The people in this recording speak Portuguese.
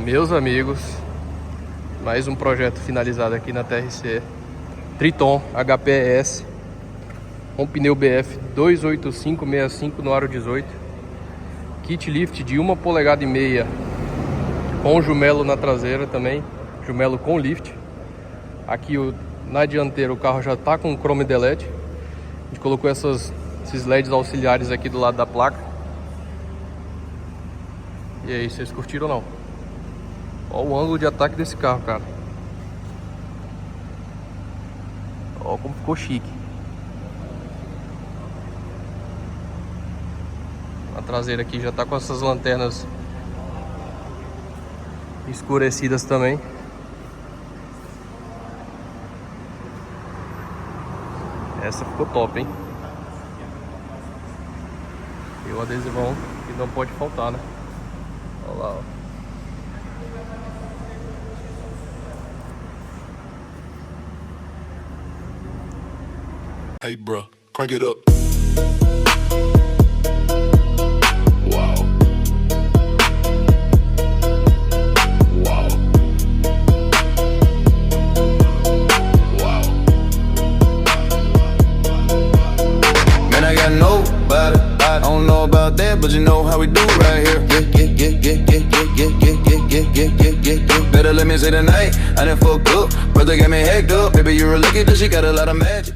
Meus amigos, mais um projeto finalizado aqui na TRC. Triton HPE S com pneu BF 28565 no aro 18. Kit lift de 1,5 polegada com jumelo na traseira também, jumelo com lift. Aqui na dianteira o carro já está com chrome delet. A gente colocou esses LEDs auxiliares aqui do lado da placa. E aí, vocês curtiram ou não? Olha o ângulo de ataque desse carro, cara. Olha como ficou chique. A traseira aqui já tá com essas lanternas escurecidas também. Essa ficou top, hein? E o adesivão que não pode faltar, né? Olha lá, ó. Hey bro, crank it up. Wow. Wow. Wow. Man, I got nobody. I don't know about that, but you know how we do right here. Better let me say tonight. I done fucked up, brother got me hacked up. Baby, you're a lucky, cause she got a lot of magic.